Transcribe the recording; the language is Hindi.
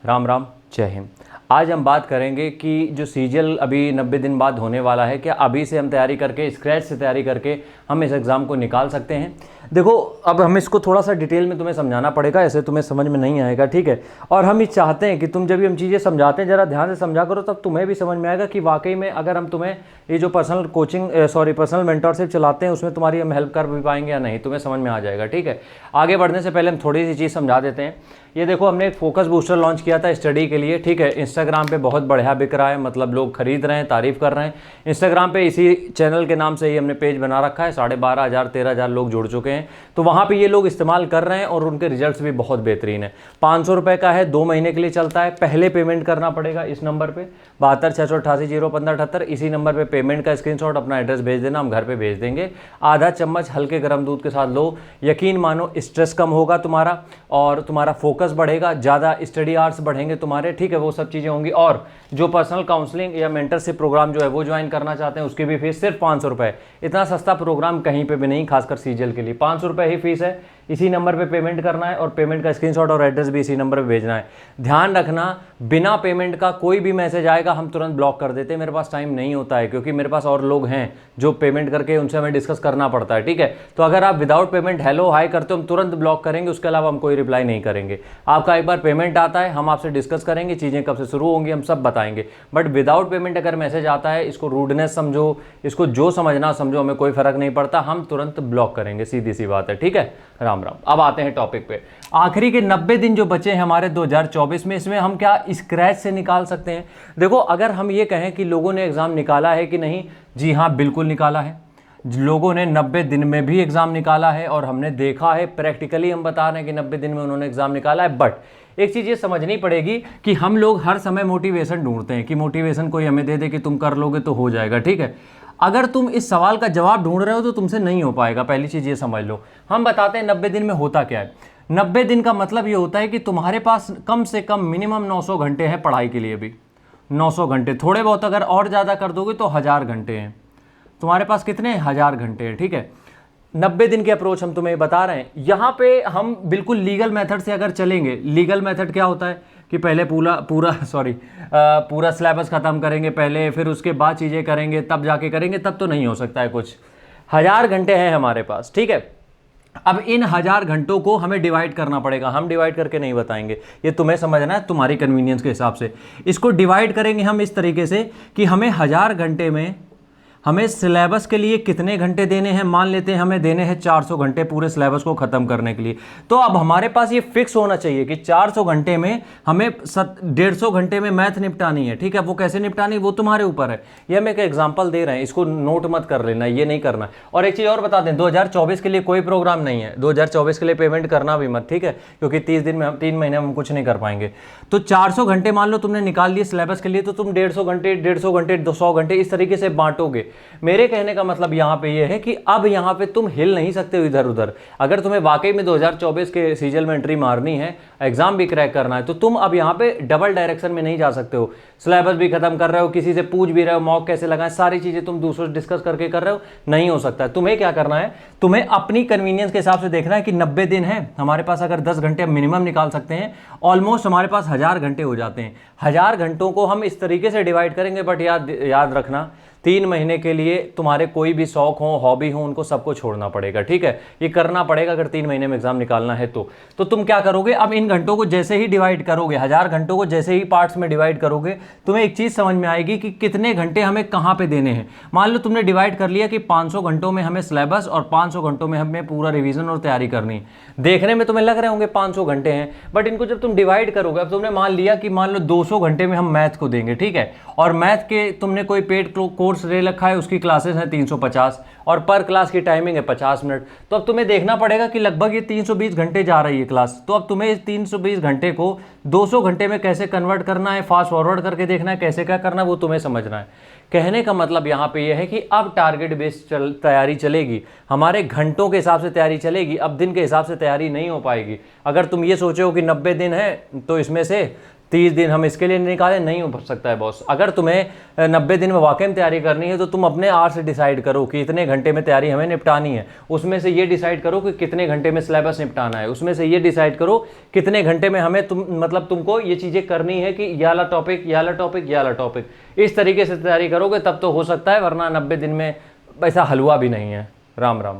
राम राम, जय हिंद। आज हम बात करेंगे कि जो सीजीएल अभी 90 दिन बाद होने वाला है, क्या अभी से हम तैयारी करके, स्क्रैच से तैयारी करके हम इस एग्ज़ाम को निकाल सकते हैं। देखो, अब हम इसको थोड़ा सा डिटेल में तुम्हें समझाना पड़ेगा, ऐसे तुम्हें समझ में नहीं आएगा, ठीक है। और हम ये चाहते हैं कि तुम जब भी हम चीज़ें समझाते हैं ज़रा ध्यान से समझा करो, तब तुम्हें भी समझ में आएगा कि वाकई में अगर हम तुम्हें ये जो पर्सनल मेंटरशिप चलाते हैं उसमें तुम्हारी हम हेल्प कर भी पाएंगे या नहीं, तुम्हें समझ में आ जाएगा, ठीक है। आगे बढ़ने से पहले हम थोड़ी सी चीज़ समझा देते हैं। ये देखो, हमने एक फोकस बूस्टर लॉन्च किया था स्टडी के लिए, ठीक है। इंस्टाग्राम पे बहुत बढ़िया बिक रहा है, मतलब लोग खरीद रहे हैं, तारीफ कर रहे हैं। इंस्टाग्राम पे इसी चैनल के नाम से ही हमने पेज बना रखा है, 12,500 13,000 लोग जुड़ चुके हैं। तो वहाँ पे ये लोग इस्तेमाल कर रहे हैं और उनके रिजल्ट्स भी बहुत बेहतरीन है। 500 रुपये का है, 2 महीने के लिए चलता है। पहले पेमेंट करना पड़ेगा इस नंबर पर 72 688 01578। इसी नंबर पर पेमेंट का स्क्रीनशॉट, अपना एड्रेस भेज देना, हम घर पर भेज देंगे। आधा चम्मच हल्के गर्म दूध के साथ लो, यकीन मानो स्ट्रेस कम होगा तुम्हारा और तुम्हारा फोकस बढ़ेगा, ज़्यादा स्टडी आवर्स बढ़ेंगे तुम्हारे, ठीक है। वो सब चीज़ें होंगी। और जो पर्सनल काउंसलिंग या मेंटरशिप प्रोग्राम जो है वो ज्वाइन करना चाहते हैं, उसकी भी फीस सिर्फ 500 रुपये। इतना सस्ता प्रोग्राम कहीं पे भी नहीं, खासकर सीजीएल के लिए 500 रुपये ही फीस है। इसी नंबर पे पेमेंट करना है और पेमेंट का स्क्रीनशॉट और एड्रेस भी इसी नंबर पे भेजना है। ध्यान रखना, बिना पेमेंट का कोई भी मैसेज आएगा हम तुरंत ब्लॉक कर देते हैं। मेरे पास टाइम नहीं होता है, क्योंकि मेरे पास और लोग हैं जो पेमेंट करके उनसे हमें डिस्कस करना पड़ता है, ठीक है। तो अगर आप विदाउट पेमेंट हेलो हाई करते हो, हम तुरंत ब्लॉक करेंगे, उसके अलावा हम कोई रिप्लाई नहीं करेंगे। आपका एक बार पेमेंट आता है, हम आपसे डिस्कस करेंगे, चीज़ें कब से शुरू होंगी हम सब बताएंगे। बट विदाउट पेमेंट अगर मैसेज आता है, इसको रूडनेस समझो, इसको जो समझना समझो, हमें कोई फर्क नहीं पड़ता, हम तुरंत ब्लॉक करेंगे, सीधी सी बात है, ठीक है। राम राम। अब आते हैं टॉपिक पे। आखिरी के 90 दिन जो बचे हैं हमारे 2024 में, इसमें हम क्या स्क्रैच से निकाल सकते हैं। देखो, अगर हम ये कहें कि लोगों ने एग्जाम निकाला है कि नहीं, जी हाँ, बिल्कुल निकाला है। लोगों ने 90 दिन में भी एग्जाम निकाला है और हमने देखा है, प्रैक्टिकली हम बता रहे हैं कि 90 दिन में उन्होंने एग्जाम निकाला है। बट एक चीज़ ये समझनी पड़ेगी कि हम लोग हर समय मोटिवेशन ढूंढते हैं कि मोटिवेशन कोई हमें दे दे कि तुम कर लोगे तो हो जाएगा, ठीक है। अगर तुम इस सवाल का जवाब ढूंढ रहे हो तो तुमसे नहीं हो पाएगा। पहली चीज़ ये समझ लो। हम बताते हैं 90 दिन में होता क्या है। 90 दिन का मतलब ये होता है कि तुम्हारे पास कम से कम मिनिमम 900 घंटे हैं पढ़ाई के लिए भी। 900 घंटे, थोड़े बहुत अगर और ज़्यादा कर दोगे तो 1000 घंटे हैं तुम्हारे पास। कितने? 1000 घंटे हैं, ठीक है। 90 दिन के अप्रोच हम तुम्हें बता रहे हैं। यहाँ पे हम बिल्कुल लीगल मेथड से अगर चलेंगे, लीगल मेथड क्या होता है कि पहले पूरा सिलेबस ख़त्म करेंगे पहले, फिर उसके बाद चीज़ें करेंगे, तब जाके करेंगे, तब तो नहीं हो सकता है कुछ। 1000 घंटे हैं हमारे पास, ठीक है। अब इन 1000 घंटों को हमें डिवाइड करना पड़ेगा। हम डिवाइड करके नहीं बताएंगे, ये तुम्हें समझना है तुम्हारी कन्वीनियंस के हिसाब से। इसको डिवाइड करेंगे हम इस तरीके से कि हमें 1000 घंटे में हमें सिलेबस के लिए कितने घंटे देने हैं। मान लेते हैं हमें देने हैं 400 घंटे पूरे सिलेबस को ख़त्म करने के लिए। तो अब हमारे पास ये फिक्स होना चाहिए कि 400 घंटे में हमें 150 घंटे में मैथ निपटानी है, ठीक है। वो कैसे निपटानी वो तुम्हारे ऊपर है। ये हम एक एग्जाम्पल दे रहे हैं, इसको नोट मत कर लेना, ये नहीं करना। और एक चीज़ और बता दें, 2024 के लिए कोई प्रोग्राम नहीं है। 2024 के लिए पेमेंट करना भी मत, ठीक है, क्योंकि 30 दिन में 3 महीने में हम कुछ नहीं कर पाएंगे। तो 400 घंटे मान लो तुमने निकाल लिए सिलेबस के लिए, तो तुम 150 घंटे 150 घंटे 200 घंटे इस तरीके से बांटोगे। मेरे कहने का मतलब यहां पे ये है कि अब यहां पे तुम हिल नहीं सकते हो इधर उधर। अगर तुम्हें वाकई में 2024 के सीजीएल में एंट्री मारनी है, एग्जाम भी क्रैक करना है, तो तुम अब यहां पे डबल डायरेक्शन में नहीं जा सकते हो। सिलेबस भी खत्म कर रहे हो, किसी से पूछ भी रहे हो मॉक कैसे लगाएं, सारी चीजें तुम दूसरों से डिस्कस करके कर रहे हो, नहीं हो सकता है। तुम्हें क्या करना है, तुम्हें अपनी कन्वीनियंस के हिसाब से देखना है कि 90 दिन है हमारे पास, अगर 10 घंटे मिनिमम निकाल सकते हैं, ऑलमोस्ट हमारे पास 1000 घंटे हो जाते हैं। 1000 घंटों को हम इस तरीके से डिवाइड करेंगे। बट याद रखना, 3 महीने के लिए तुम्हारे कोई भी शौक हो, हॉबी हो, उनको सबको छोड़ना पड़ेगा, ठीक है। ये करना पड़ेगा अगर 3 महीने में एग्जाम निकालना है तो तुम क्या करोगे, अब इन घंटों को जैसे ही डिवाइड करोगे, 1000 घंटों को जैसे ही पार्ट्स में डिवाइड करोगे, तुम्हें एक चीज समझ में आएगी कि कितने घंटे हमें कहां पे देने हैं। मान लो तुमने डिवाइड कर लिया कि 500 घंटों में हमें सिलेबस और 500 घंटों में हमें पूरा रिवीजन और तैयारी करनी है। देखने में तुम्हें लग रहे होंगे 500 घंटे हैं, बट इनको जब तुम डिवाइड करोगे, अब तुमने मान लिया कि मान लो 200 घंटे में हम मैथ को देंगे, ठीक है। और मैथ के तुमने कोई पेड कोर्स ले रखा है, उसकी क्लासेस हैं 350 और पर क्लास की टाइमिंग है 50 मिनट। तो अब तुम्हें देखना पड़ेगा कि लगभग ये 320 घंटे जा रही है क्लास। तो अब तुम्हें इस 320 घंटे को 200 घंटे में कैसे कन्वर्ट करना है, फास्ट फॉरवर्ड करके देखना है, कैसे क्या करना है, वो तुम्हें समझना है। कहने का मतलब यहाँ पे ये है कि अब टारगेट बेस्ड तैयारी चलेगी, हमारे घंटों के हिसाब से तैयारी चलेगी। अब दिन के हिसाब से तैयारी नहीं हो पाएगी। अगर तुम ये सोचो कि 90 दिन है तो इसमें से 30 दिन हम इसके लिए निकालें, नहीं हो सकता है बॉस। अगर तुम्हें 90 दिन में वाकई में तैयारी करनी है तो तुम अपने आर से डिसाइड करो कि इतने घंटे में तैयारी हमें निपटानी है। उसमें से ये डिसाइड करो कि कितने घंटे में सिलेबस निपटाना है, उसमें से ये डिसाइड करो कितने घंटे में हमें तुमको ये चीज़ें करनी है कि ये वाला टॉपिक, ये वाला टॉपिक, ये वाला टॉपिक। इस तरीके से तैयारी करोगे तब तो हो सकता है, वरना 90 दिन में ऐसा हलवा भी नहीं है। राम राम।